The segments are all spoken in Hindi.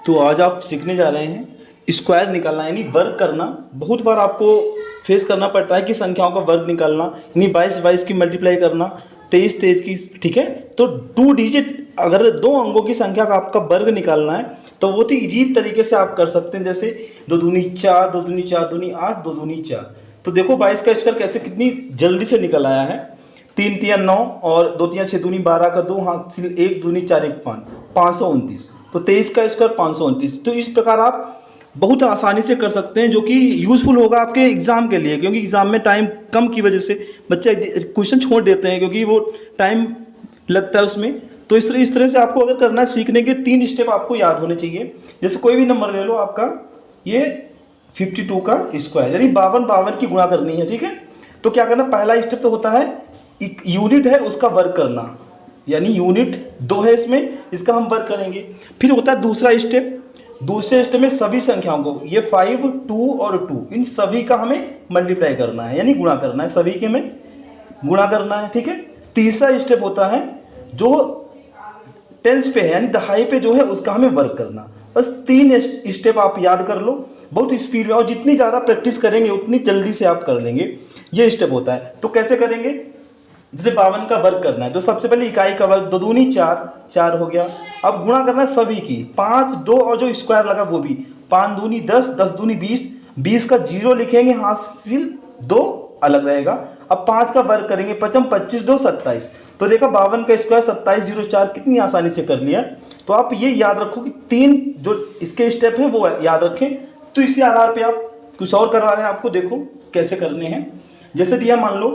तो आज आप सीखने जा रहे हैं स्क्वायर निकालना, यानी वर्ग करना। बहुत बार आपको फेस करना पड़ता है कि संख्याओं का वर्ग निकालना, यानी 22 की मल्टीप्लाई करना, 23 की, ठीक है। तो 2 डिजिट अगर 2 अंकों की संख्या का आपका वर्ग निकालना है तो वो तो इजी तरीके से आप कर सकते हैं। जैसे 2 दूनी 4, 2 दूनी 4 दूनी 8, 2 दूनी 4। तो देखो 22 का स्क्वायर कैसे कितनी जल्दी से निकल आया है। 3 तिया 9 और 2 तिया 6 दूनी 12 का 2 हासिल 1 दूनी 4 1 5, 529। तो 23 का स्क्वायर 529। तो इस प्रकार आप बहुत आसानी से कर सकते हैं, जो कि यूज़फुल होगा आपके एग्ज़ाम के लिए, क्योंकि एग्ज़ाम में टाइम कम की वजह से बच्चे क्वेश्चन छोड़ देते हैं क्योंकि वो टाइम लगता है उसमें। तो इस तरह से आपको अगर करना है, सीखने के 3 स्टेप आपको याद होने चाहिए। जैसे कोई भी नंबर ले लो आपका, ये 52 का स्क्वायर यानी 52 की गुणा करनी है, ठीक है। तो क्या करना, पहला स्टेप तो होता है एक यूनिट है उसका वर्ग करना, यानी यूनिट 2 है इसमें, इसका हम वर्ग करेंगे। फिर होता है दूसरा स्टेप। दूसरे स्टेप में सभी संख्याओं को, ये 5, 2 और 2, इन सभी का हमें मल्टीप्लाई करना है, यानी गुणा करना है, सभी के में गुणा करना है, ठीक है। तीसरा स्टेप होता है जो टेंस पे है, यानी दहाई पे जो है उसका हमें वर्क करना। बस 3 स्टेप आप याद कर लो बहुत स्पीड में, और जितनी ज़्यादा प्रैक्टिस करेंगे उतनी जल्दी से आप कर लेंगे। ये स्टेप होता है। तो कैसे करेंगे, जैसे 52 का वर्ग करना है तो सबसे पहले इकाई का वर्ग, 2 दूनी 4, 4 हो गया। अब गुणा करना है सभी की, 5, 2 और जो स्क्वायर लगा वो भी, 5 दूनी 10, 10 दूनी 20, 20 का 0 लिखेंगे, हासिल 2 अलग रहेगा। अब 5 का वर्ग करेंगे, 5 25 2 27। तो देखा 52 का स्क्वायर 2704 कितनी आसानी से कर लिया। तो आप ये याद रखो कि 3 जो इसके स्टेप हैं वो याद रखें। तो इसी आधार पे आप कुछ और करवा रहे हैं, आपको देखो कैसे करने हैं। जैसे दिया, मान लो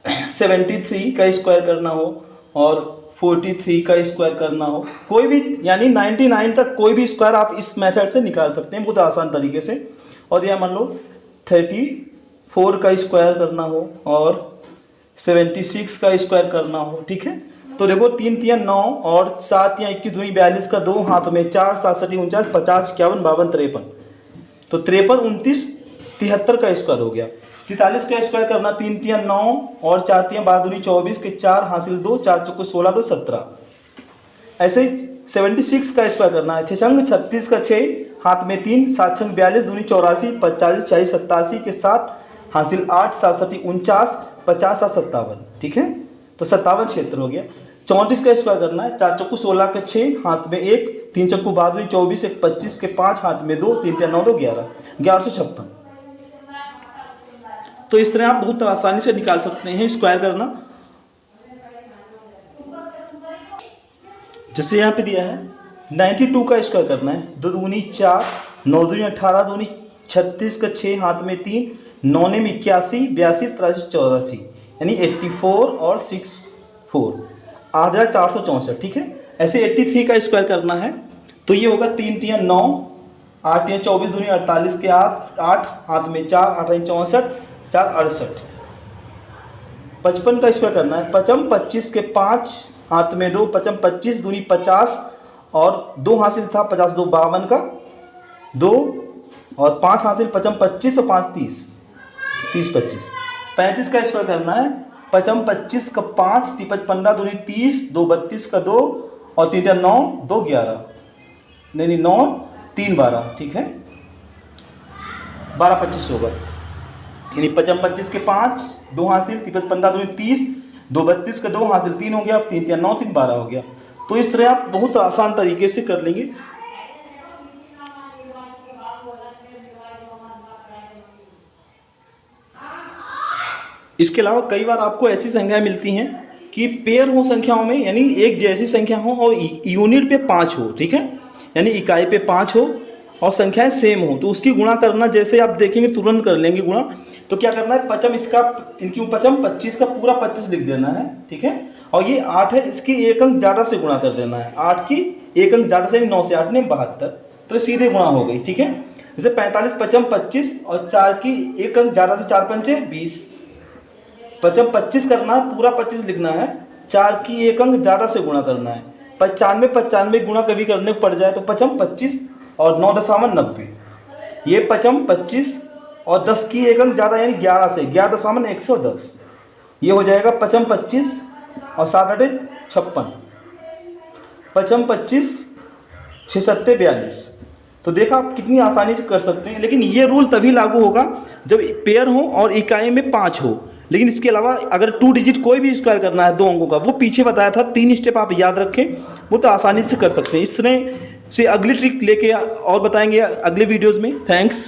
73 का स्क्वायर करना हो और 43 का स्क्वायर करना हो, कोई भी यानी 99 तक कोई भी स्क्वायर आप इस मेथड से निकाल सकते हैं बहुत आसान तरीके से। और यह मान लो 34 का स्क्वायर करना हो और 76 का स्क्वायर करना हो, ठीक है। तो देखो 3 तिया 9 और 7 या 21 दूनी 42 का 2 हाथ में 4, 7 7 49, 50 51 52 53। तो 53 29 73 का स्क्वायर हो गया। 43 का स्क्वायर करना, 3 तिया 9 और 4 तिया 12 दूनी 24 के 4 हासिल 2, 4 चौको 16 2 17। ऐसे ही 76 का स्क्वायर करना है, 6 छंग 36 का 6 हाथ में 3, 7 छंग 42 दूनी 84, 45 40 87 के 7 हासिल 8, 7 7 49, 50 7 57, ठीक है। तो 57 क्षेत्र हो गया। 34 का स्क्वायर करना है, 4 चौको 16 के 6 हाथ में 1, 3 चौको 12 24 1 25 के 5 हाथ में 2, 3 3 9 2 11, 1156। तो इस तरह आप बहुत आसानी से निकाल सकते हैं स्क्वायर करना। जैसे यहाँ पे दिया है 92 का स्क्वायर करना है, 2 दूनी 4, 9 दूनी 18 दूनी 36 का 6 हाथ में 3, 9 ने 81 82 83 84, यानी 84 और 6 4 8464, ठीक है। ऐसे 83 का स्क्वायर करना है तो ये होगा 3 तिया 9, 8 या 24 दूनी 48 के 8 हाथ में 4, 8 64 4 68। 55 का स्क्वायर करना है, 55 25 के 5 हाथ में 2, 55 25 दूनी 50 और 2 हासिल था 50 2 52 का 2 और 5 हासिल 55 25 और 5 30 30 25। 35 का स्क्वायर करना है, 55 25 का 5 तिपच 15 दूनी 30, 2 32 का 2 और 3 9 2 11, नहीं 9 3 12, ठीक है, 12 25 होगा। यानी 55 25 के 5 2 हासिल, 53 15 दूनी 30, 2 32 का 2 हासिल 3 हो गया, 3 या 9 3 12 हो गया। तो इस तरह आप बहुत आसान तरीके से कर लेंगे। इसके अलावा कई बार आपको ऐसी संख्याएं मिलती हैं कि पेयर हो संख्याओं में, यानी एक जैसी संख्या हो और यूनिट पे 5 हो, ठीक है, यानी इकाई पे 5 हो और संख्याएं सेम हो, तो उसकी गुणा करना जैसे आप देखेंगे तुरंत कर लेंगे गुणा। तो क्या करना है, 55 इसका इनकी 55 25 का पूरा 25 लिख देना है, ठीक है। और ये 8 है, इसकी 1 अंक ज़्यादा से गुणा कर देना है, 8 की 1 अंक ज़्यादा से, 9 से 8 ने 72, तो सीधे गुणा हो गई, ठीक है। जैसे 45 55 25 और 4 की 1 अंक ज़्यादा से 4 पंचे 20, 55 25 करना है, पूरा 25 लिखना है, 4 की 1 अंक ज़्यादा से गुणा करना है। 95 95 गुणा कभी करने को पड़ जाए तो 55 25 और 9 दशामलव 90, ये 55 25 और 10 की 1 अंक ज़्यादा यानी 11 से 11.110, ये हो जाएगा 55 25 और 7 8 56, 55 25 6 सत्ते 42। तो देखा आप कितनी आसानी से कर सकते हैं। लेकिन ये रूल तभी लागू होगा जब पेयर हो और इकाई में 5 हो। लेकिन इसके अलावा अगर 2 डिजिट कोई भी स्क्वायर करना है 2 अंकों का, वो पीछे बताया था 3 स्टेप आप याद रखें, वो तो आसानी से कर सकते हैं। इस तरह से अगली ट्रिक लेके और बताएंगे अगले वीडियोज़ में। थैंक्स।